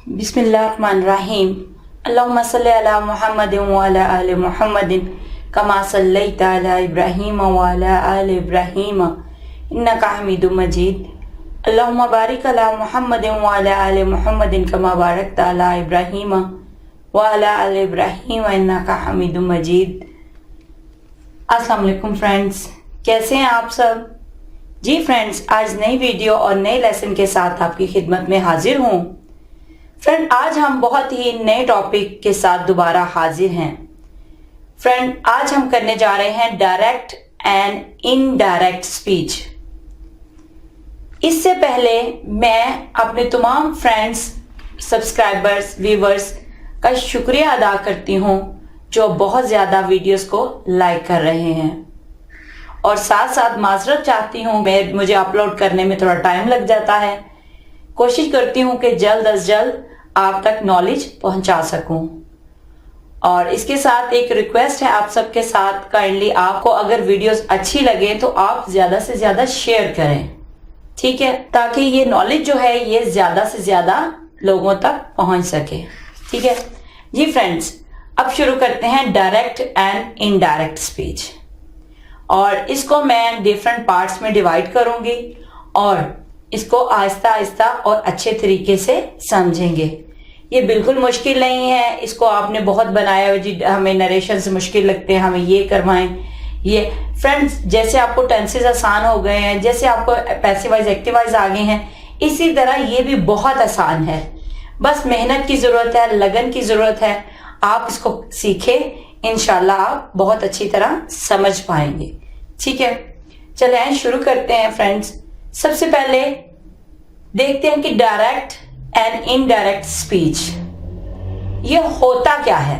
बिस्मिल्लाहिर्रहमानिर्रहीम। अल्लाहुम्मा सल्लि अला मुहम्मदिन व अला आलि मुहम्मदिन कमा सल्लैता अला इब्राहीम व अला आलि इब्राहीम इन्नका हमीदुम मजीद। अल्लाहुम्मा बारिक अला मुहम्मदिन व अला आलि मुहम्मदिन कमा बारकता अला इब्राहीम व अला आलि इब्राहीम इन्नका हमीदुम मजीद। अस्सलाम वालेकुम फ्रेंड्स, कैसे हैं आप सब? जी फ्रेंड्स, आज नई वीडियो और नए लेसन के साथ आपकी खिदमत में हाजिर हूँ। फ्रेंड, आज हम बहुत ही नए टॉपिक के साथ दोबारा हाजिर हैं। फ्रेंड, आज हम करने जा रहे हैं डायरेक्ट एंड इनडायरेक्ट स्पीच। इससे पहले मैं अपने तमाम फ्रेंड्स, सब्सक्राइबर्स, व्यूवर्स का शुक्रिया अदा करती हूँ जो बहुत ज्यादा वीडियोस को लाइक कर रहे हैं, और साथ साथ माजरत चाहती हूँ, मुझे अपलोड करने में थोड़ा टाइम लग जाता है। कोशिश करती हूँ कि जल्द अज जल्द आप तक नॉलेज पहुंचा सकूं। और इसके साथ एक रिक्वेस्ट है आप सबके साथ, काइंडली आपको अगर वीडियोस अच्छी लगे तो आप ज्यादा से ज्यादा शेयर करें, ठीक है, ताकि ये नॉलेज जो है ये ज्यादा से ज्यादा लोगों तक पहुंच सके। ठीक है जी फ्रेंड्स, अब शुरू करते हैं डायरेक्ट एंड इनडायरेक्ट स्पीच। और इसको मैं डिफरेंट पार्ट्स में डिवाइड करूंगी और इसको आहिस्ता आहिस्ता और अच्छे तरीके से समझेंगे। ये बिल्कुल मुश्किल नहीं है, इसको आपने बहुत बनाया हो जी, हमें नरेशन से मुश्किल लगते हैं, हमें ये करवाएं ये। फ्रेंड्स, जैसे आपको टेंसेस आसान हो गए हैं, जैसे आपको पैसिव वॉइस एक्टिव वॉइस आ गए हैं, इसी तरह ये भी बहुत आसान है। बस मेहनत की जरूरत है, लगन की जरूरत है। आप इसको सीखें, इंशाल्लाह आप बहुत अच्छी तरह समझ पाएंगे। ठीक है, चलें शुरू करते हैं फ्रेंड्स। सबसे पहले देखते हैं कि डायरेक्ट एंड इनडायरेक्ट स्पीच ये होता क्या है।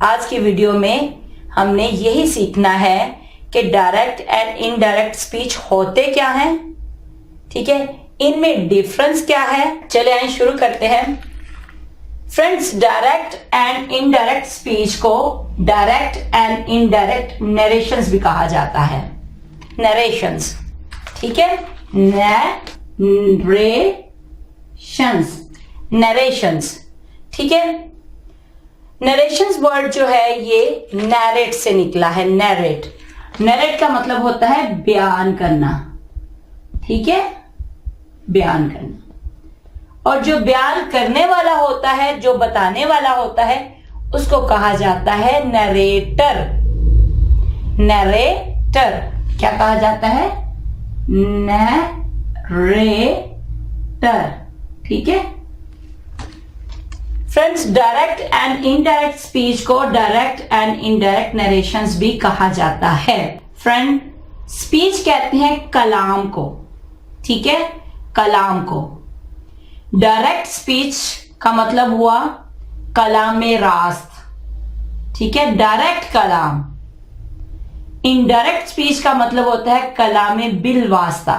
आज की वीडियो में हमने यही सीखना है कि डायरेक्ट एंड इनडायरेक्ट स्पीच होते क्या हैं, ठीक है, इनमें डिफरेंस क्या है। चले आइए शुरू करते हैं friends. Direct and indirect speech को डायरेक्ट एंड इनडायरेक्ट नरेशंस भी कहा जाता है। नरेशंस, ठीक है, नरेशंस, ठीक है। नरेशंस वर्ड जो है ये नैरेट से निकला है। नैरेट का मतलब होता है बयान करना, ठीक है, बयान करना। और जो बयान करने वाला होता है, जो बताने वाला होता है, उसको कहा जाता है नरेटर। नरेटर क्या कहा जाता है? नरेटर, ठीक है। Friends, direct and indirect speech को डायरेक्ट एंड इनडायरेक्ट नरेशंस भी कहा जाता है। फ्रेंड, स्पीच कहते हैं कलाम को, ठीक है, कलाम को। डायरेक्ट स्पीच का मतलब हुआ कलाम रास्त, ठीक है, डायरेक्ट कलाम। इनडायरेक्ट स्पीच का मतलब होता है कलाम बिल वास्ता,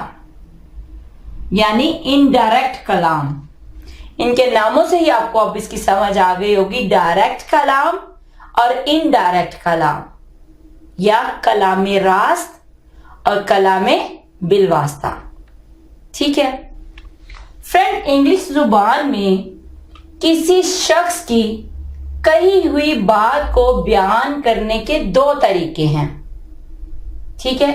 यानी इनडायरेक्ट कलाम। इनके नामों से ही आपको अब इसकी समझ आ गई होगी, डायरेक्ट कलाम और इनडायरेक्ट कलाम, या कलाम रास्त और कलाम बिल वास्ता, ठीक है। फ्रेंड, इंग्लिश जुबान में किसी शख्स की कही हुई बात को बयान करने के दो तरीके हैं, ठीक है।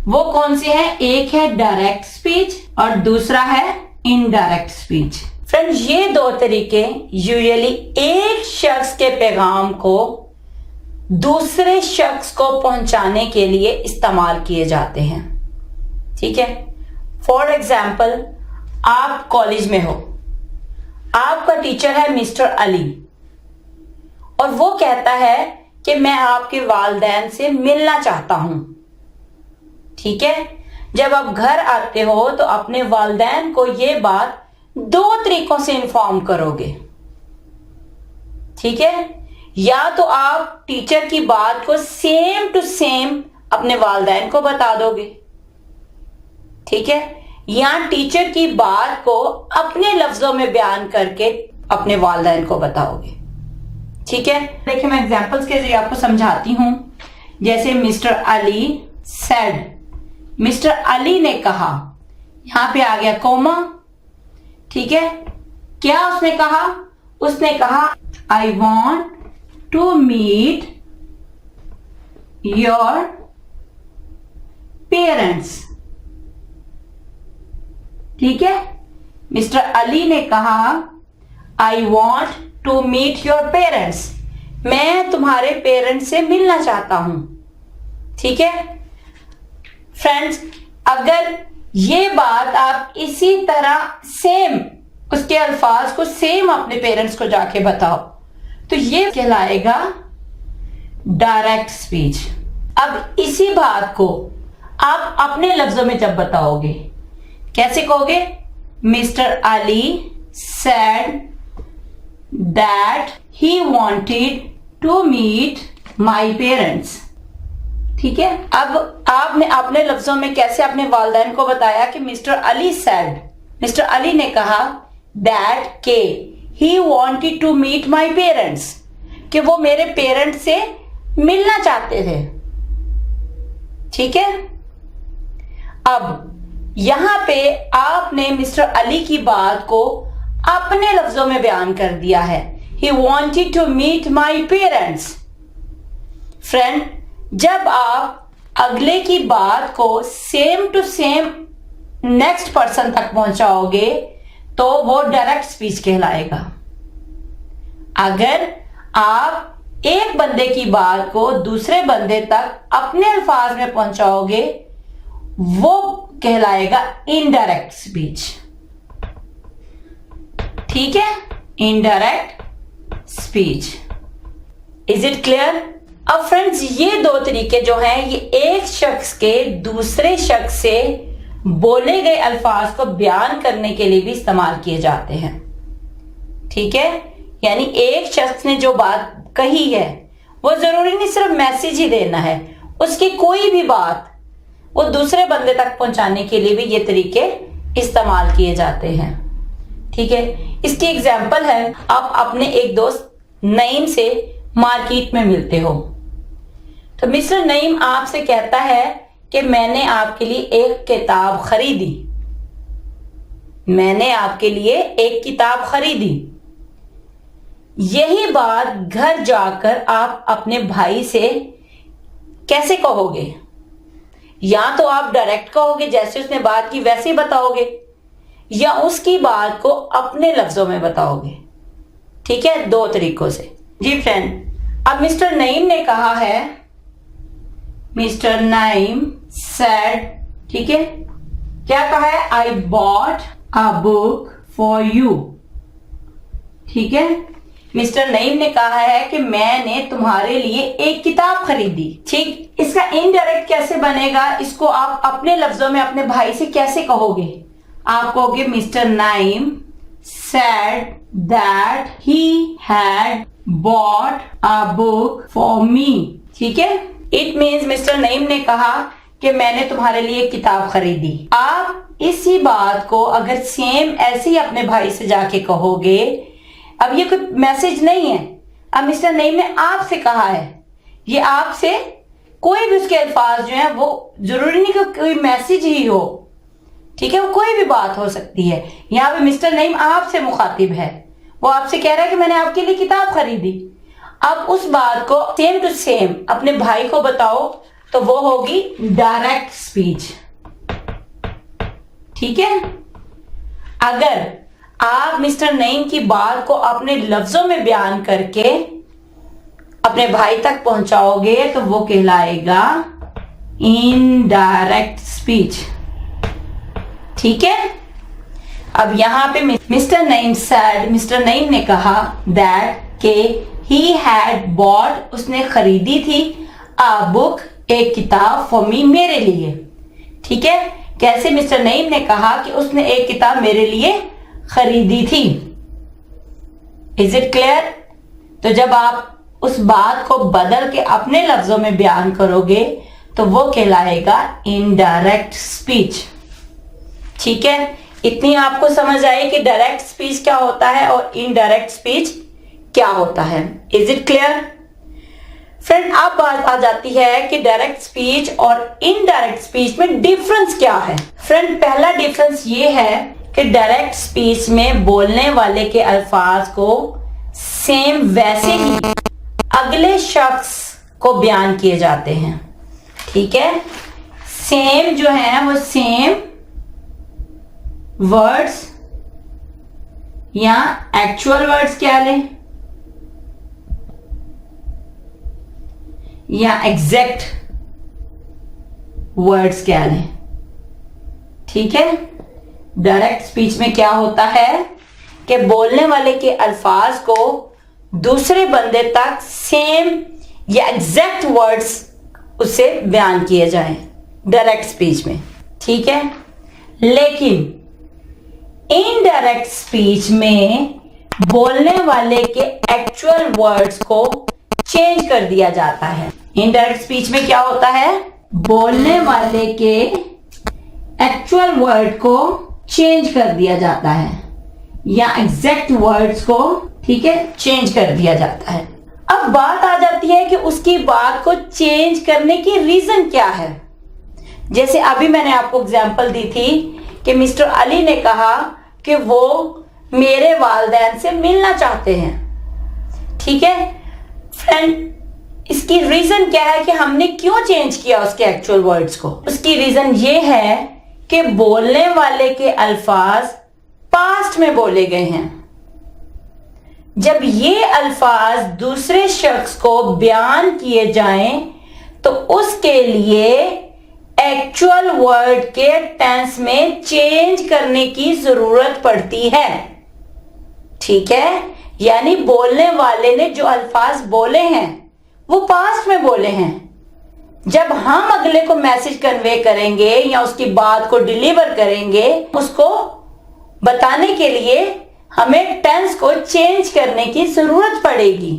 वो कौन से हैं? एक है डायरेक्ट स्पीच और दूसरा है इनडायरेक्ट स्पीच। फ्रेंड्स, ये दो तरीके यूजुअली एक शख्स के पैगाम को दूसरे शख्स को पहुंचाने के लिए इस्तेमाल किए जाते हैं, ठीक है। फॉर एग्जाम्पल, आप कॉलेज में हो, आपका टीचर है मिस्टर अली, और वो कहता है कि मैं आपके वालिदैन से मिलना चाहता हूं, ठीक है। जब आप घर आते हो तो अपने वालिदैन को ये बात दो तरीकों से इन्फॉर्म करोगे, ठीक है। या तो आप टीचर की बात को सेम टू सेम अपने वालिदैन को बता दोगे, ठीक है, या टीचर की बात को अपने लफ्जों में बयान करके अपने वालिदैन को बताओगे, ठीक है। देखिए, मैं एग्जांपल्स के जरिए आपको समझाती हूं। जैसे mister Ali said, mister Ali ने कहा, यहां पे आ गया कोमा, ठीक है। क्या उसने कहा? उसने कहा I want to meet your parents. ठीक है, मिस्टर अली ने कहा I want to meet your parents, मैं तुम्हारे पेरेंट्स से मिलना चाहता हूं। ठीक है फ्रेंड्स, अगर ये बात आप इसी तरह सेम उसके अल्फाज को सेम अपने पेरेंट्स को जाके बताओ तो ये कहलाएगा डायरेक्ट स्पीच। अब इसी बात को आप अपने लफ्जों में जब बताओगे कैसे कहोगे? Mister Ali said that he wanted to meet my parents. ठीक है, अब आपने अपने लफ्जों में कैसे अपने वालिदैन को बताया कि mister Ali said, mister Ali ने कहा दैट के he wanted to meet my parents, कि वो मेरे पेरेंट्स से मिलना चाहते थे। ठीक है, अब यहां पे आपने मिस्टर अली की बात को अपने लफ्जों में बयान कर दिया है, he wanted to meet my parents. Friend, जब आप अगले की बात को same to same next person तक पहुंचाओगे तो वो डायरेक्ट स्पीच कहलाएगा। अगर आप एक बंदे की बात को दूसरे बंदे तक अपने अल्फाज में पहुंचाओगे वो कहलाएगा इनडायरेक्ट स्पीच। ठीक है, indirect speech. Is it clear? अब फ्रेंड्स, ये दो तरीके जो हैं ये एक शख्स के दूसरे शख्स से बोले गए अल्फाज को बयान करने के लिए भी इस्तेमाल किए जाते हैं। ठीक है, यानी एक शख्स ने जो बात कही है वो जरूरी नहीं सिर्फ मैसेज ही देना है, उसकी कोई भी बात वो दूसरे बंदे तक पहुंचाने के लिए भी ये तरीके इस्तेमाल किए जाते हैं। ठीक है, इसकी एग्जाम्पल है, आप अपने एक दोस्त नईम से मार्केट में मिलते हो तो मिस्टर नईम आपसे कहता है कि मैंने आपके लिए एक किताब खरीदी, मैंने आपके लिए एक किताब खरीदी। यही बात घर जाकर आप अपने भाई से कैसे कहोगे? या तो आप डायरेक्ट कहोगे जैसे उसने बात की वैसे ही बताओगे, या उसकी बात को अपने लफ्जों में बताओगे। ठीक है, दो तरीकों से। जी फ्रेंड, अब मिस्टर नईम ने कहा है, मिस्टर नईम सेड, ठीक है, क्या कहा है? I bought a book for you. ठीक है, मिस्टर नईम ने कहा है कि मैंने तुम्हारे लिए एक किताब खरीदी। ठीक, इसका इनडायरेक्ट कैसे बनेगा? इसको आप अपने लफ्जों में अपने भाई से कैसे कहोगे? आप कहोगे mister Naeem said that he had bought a book for me. ठीक है, इट मीन्स मिस्टर नईम ने कहा कि मैंने तुम्हारे लिए एक किताब खरीदी। आप इसी बात को अगर सेम ऐसे ही अपने भाई से जाके कहोगे, अब ये कोई मैसेज नहीं है, अब मिस्टर नईम ने आपसे कहा है, ये आपसे कोई भी उसके अल्फाज जो है वो जरूरी नहीं कि कोई मैसेज ही हो। ठीक है, वो कोई भी बात हो सकती है। यहाँ पे मिस्टर नईम आपसे मुखातिब है, वो आपसे कह रहा है कि मैंने आपके लिए किताब खरीदी। अब उस बात को सेम टू सेम अपने भाई को बताओ तो वो होगी डायरेक्ट स्पीच। ठीक है, अगर आप मिस्टर नईम की बात को अपने लफ्जों में बयान करके अपने भाई तक पहुंचाओगे तो वो कहलाएगा इनडायरेक्ट स्पीच। ठीक है, अब यहां पे mister Naeem said, mister Naeem ने कहा दैट के ही हैड बॉट, उसने खरीदी थी, अ बुक, एक किताब, फॉर मी, मेरे लिए। ठीक है, कैसे? मिस्टर नईम ने कहा कि उसने एक किताब मेरे लिए खरीदी थी। Is it clear? तो जब आप उस बात को बदल के अपने लफ्जों में बयान करोगे तो वो कहलाएगा इनडायरेक्ट स्पीच। ठीक है, इतनी आपको समझ आई कि डायरेक्ट स्पीच क्या होता है और इनडायरेक्ट स्पीच क्या होता है। Is it clear? फ्रेंड, अब बात आ जाती है कि डायरेक्ट स्पीच और इनडायरेक्ट स्पीच में डिफरेंस क्या है। फ्रेंड, पहला डिफरेंस ये है कि डायरेक्ट स्पीच में बोलने वाले के अल्फाज को सेम वैसे ही अगले शख्स को बयान किए जाते हैं। ठीक है, सेम जो है वो सेम वर्ड्स या एक्चुअल वर्ड्स क्या लें या एग्जैक्ट वर्ड्स क्या लें। ठीक है, डायरेक्ट स्पीच में क्या होता है कि बोलने वाले के अल्फाज को दूसरे बंदे तक सेम या एग्जैक्ट वर्ड्स उससे बयान किए जाएं डायरेक्ट स्पीच में। ठीक है, लेकिन इनडायरेक्ट स्पीच में बोलने वाले के एक्चुअल वर्ड्स को चेंज कर दिया जाता है। इनडायरेक्ट स्पीच में क्या होता है, बोलने वाले के एक्चुअल वर्ड को चेंज कर दिया जाता है या एग्जैक्ट वर्ड्स को, ठीक है, चेंज कर दिया जाता है। अब बात आ जाती है कि उसकी बात को चेंज करने की रीजन क्या है। जैसे अभी मैंने आपको एग्जांपल दी थी कि मिस्टर अली ने कहा कि वो मेरे वालिदैन से मिलना चाहते हैं। ठीक है फ्रेंड, इसकी रीजन क्या है कि हमने क्यों चेंज किया उसके एक्चुअल वर्ड्स को। उसकी रीजन ये है कि बोलने वाले के अल्फाज पास्ट में बोले गए हैं। जब ये अल्फाज दूसरे शख्स को बयान किए जाएं तो उसके लिए एक्चुअल वर्ड के टेंस में चेंज करने की जरूरत पड़ती है। ठीक है, यानी बोलने वाले ने जो अल्फाज बोले हैं वो पास्ट में बोले हैं। जब हम अगले को मैसेज कन्वे करेंगे या उसकी बात को डिलीवर करेंगे, उसको बताने के लिए हमें टेंस को चेंज करने की जरूरत पड़ेगी।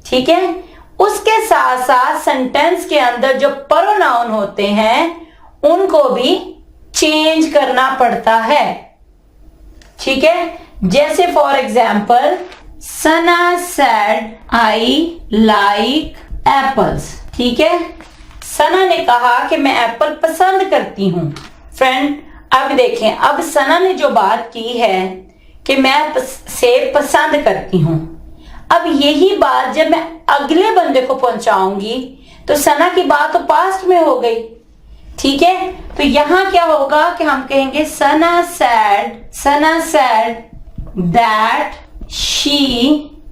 ठीक है, उसके साथ साथ सेंटेंस के अंदर जो प्रोनाउन होते हैं उनको भी चेंज करना पड़ता है। ठीक है, जैसे for example Sana said I like apples. ठीक है, सना ने कहा कि मैं एप्पल पसंद करती हूं। फ्रेंड अब देखें, अब सना ने जो बात की है कि मैं सेब पसंद करती हूं, अब यही बात जब मैं अगले बंदे को पहुंचाऊंगी तो सना की बात तो पास्ट में हो गई। ठीक है, तो यहां क्या होगा कि हम कहेंगे Sana said that she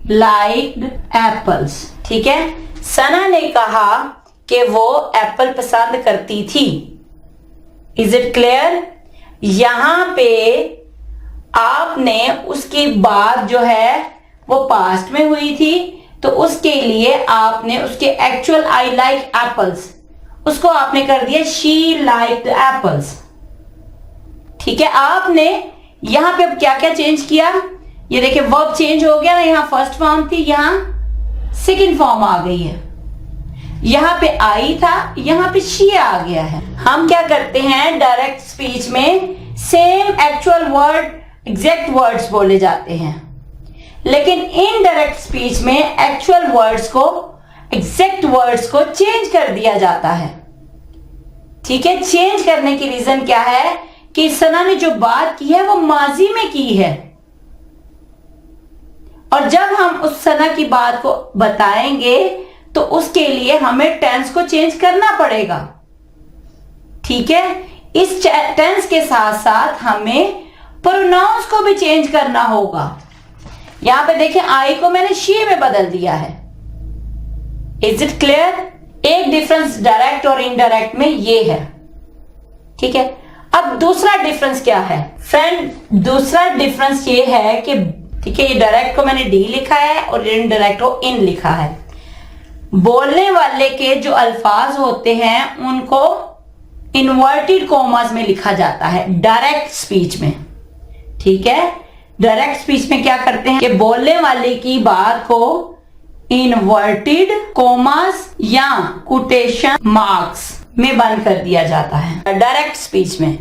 liked apples. ठीक है, सना ने कहा कि वो एप्पल पसंद करती थी। Is it clear? यहां पे आपने उसकी बात जो है वो पास्ट में हुई थी, तो उसके लिए आपने उसके एक्चुअल आई लाइक एप्पल्स उसको आपने कर दिया शी लाइक्ड एप्पल्स। ठीक है, आपने यहां पे अब क्या क्या चेंज किया, ये देखिए वर्ब चेंज हो गया ना, यहां फर्स्ट फॉर्म थी, यहां सेकंड फॉर्म आ गई है। यहां पे आई था, यहां पे शी आ गया है। हम क्या करते हैं डायरेक्ट स्पीच में same actual word exact words बोले जाते हैं, लेकिन इनडायरेक्ट स्पीच में एक्चुअल वर्ड्स को एग्जैक्ट वर्ड्स को चेंज कर दिया जाता है। ठीक है, चेंज करने की रीजन क्या है कि सना ने जो बात की है वो माजी में की है, और जब हम उस सना की बात को बताएंगे तो उसके लिए हमें टेंस को चेंज करना पड़ेगा। ठीक है, इस टेंस के साथ साथ हमें प्रोनाउंस को भी चेंज करना होगा। यहां पे देखें आई को मैंने शी में बदल दिया है। Is it clear? एक डिफरेंस डायरेक्ट और इनडायरेक्ट में ये है। ठीक है, अब दूसरा डिफरेंस क्या है फ्रेंड? दूसरा डिफरेंस ये है कि ठीक है, ये डायरेक्ट को मैंने डी लिखा है और इनडायरेक्ट को इन लिखा है। बोलने वाले के जो अल्फाज होते हैं उनको इन्वर्टेड कॉमास में लिखा जाता है डायरेक्ट स्पीच में। ठीक है, डायरेक्ट स्पीच में क्या करते हैं कि बोलने वाले की बात को इन्वर्टेड कॉमास या कोटेशन मार्क्स में बंद कर दिया जाता है डायरेक्ट स्पीच में।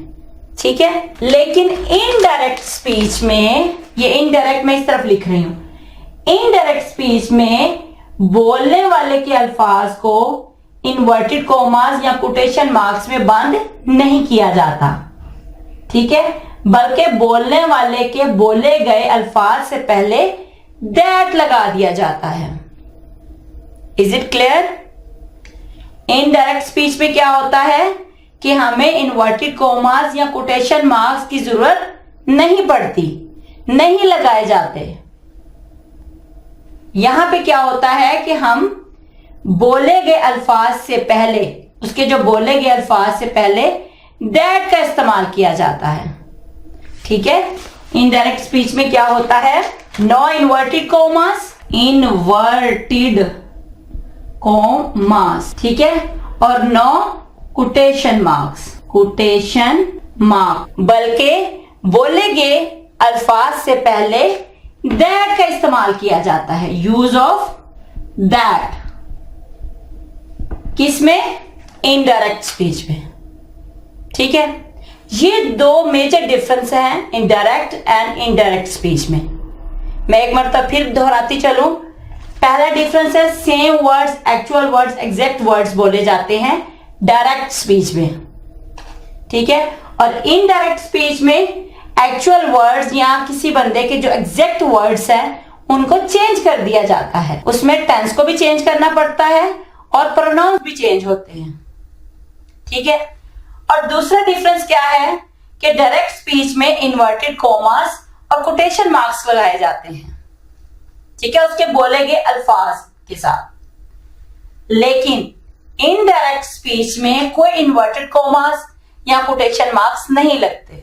ठीक है, लेकिन इनडायरेक्ट स्पीच में, ये इनडायरेक्ट मैं इस तरफ लिख रही हूं, इनडायरेक्ट स्पीच में बोलने वाले के अल्फाज को इन्वर्टेड कॉमास या कोटेशन मार्क्स में बंद नहीं किया जाता। ठीक है, बल्कि बोलने वाले के बोले गए अल्फाज से पहले दैट लगा दिया जाता है। Is it clear? Indirect speech में क्या होता है कि हमें इन्वर्टेड कोमास या कोटेशन मार्क्स की जरूरत नहीं पड़ती, नहीं लगाए जाते। यहां पे क्या होता है कि हम बोले गए अल्फाज से पहले, उसके जो बोले गए अल्फाज से पहले दैट का इस्तेमाल किया जाता है। ठीक है, इनडायरेक्ट स्पीच में क्या होता है? No inverted commas, inverted commas, ठीक है, और no quotation marks, quotation mark, बल्कि बोले गए अल्फाज से पहले दैट का इस्तेमाल किया जाता है। यूज ऑफ दैट किसमें? इनडायरेक्ट स्पीच में। ठीक है, ये दो मेजर डिफरेंस हैं इनडायरेक्ट एंड इनडायरेक्ट स्पीच में। मैं एक मरतबा फिर दोहराती चलूं। पहला डिफरेंस है same words, actual words, exact words बोले जाते हैं डायरेक्ट स्पीच में। ठीक है, और इनडायरेक्ट स्पीच में एक्चुअल वर्ड्स या किसी बंदे के जो एग्जैक्ट वर्ड्स हैं उनको चेंज कर दिया जाता है। उसमें टेंस को भी चेंज करना पड़ता है और प्रोनाउंस भी चेंज होते हैं। ठीक है, और दूसरा डिफरेंस क्या है कि डायरेक्ट स्पीच में इन्वर्टेड कोमास और कोटेशन मार्क्स लगाए जाते हैं। ठीक है, उसके बोले गए अल्फाज के साथ। लेकिन इनडायरेक्ट स्पीच में कोई इन्वर्टेड कोमास या कोटेशन मार्क्स नहीं लगते,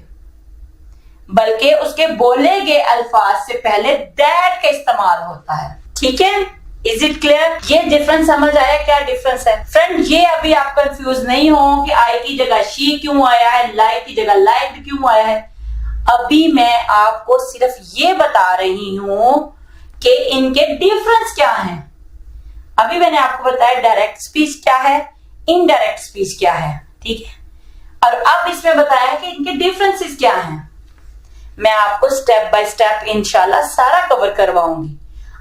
बल्कि उसके बोले गए अल्फाज से पहले दैट का इस्तेमाल होता है। ठीक है, इज इट क्लियर? ये डिफरेंस समझ आया? क्या डिफरेंस है फ्रेंड? ये अभी आप कंफ्यूज नहीं हो कि आई की जगह शी क्यों आया है, लाइक की जगह लाइक्ड क्यों आया है। अभी मैं आपको सिर्फ ये बता रही हूं कि इनके डिफरेंस क्या हैं। अभी मैंने आपको बताया डायरेक्ट स्पीच क्या है, इनडायरेक्ट स्पीच क्या है। ठीक है, और अब इसमें बताया कि इनके डिफरेंसेस क्या हैं। मैं आपको स्टेप बाय स्टेप इंशाल्लाह सारा कवर करवाऊंगी।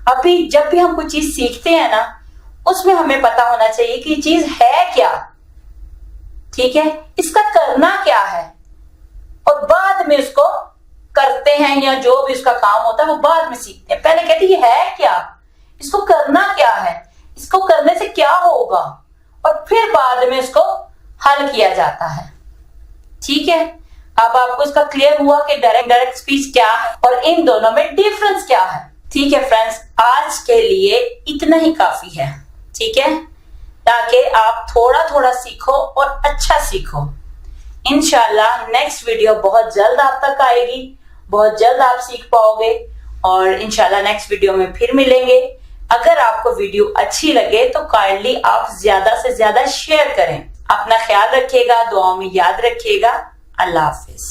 अभी जब भी हम कोई चीज सीखते हैं ना, उसमें हमें पता होना चाहिए कि चीज है क्या। ठीक है, इसका करना क्या है, और बाद में उसको करते हैं, या जो भी उसका काम होता है वो बाद में सीखते हैं। पहले कहते हैं ये है क्या, इसको करना क्या है, इसको करने से क्या होगा, और फिर बाद में इसको हल किया जाता है। ठीक है, अब आपको इसका क्लियर हुआ कि डायरेक्ट स्पीच क्या है और इन दोनों में डिफरेंस क्या है। ठीक है फ्रेंड्स, आज के लिए इतना ही काफी है। ठीक है, ताकि आप थोड़ा थोड़ा सीखो और अच्छा सीखो। इंशाल्लाह नेक्स्ट वीडियो बहुत जल्द आप तक आएगी, बहुत जल्द आप सीख पाओगे, और इंशाल्लाह नेक्स्ट वीडियो में फिर मिलेंगे। अगर आपको वीडियो अच्छी लगे तो काइंडली आप ज्यादा से ज्यादा शेयर करें। अपना ख्याल रखिएगा, दुआओं में याद रखिएगा। अल्लाह हाफिज।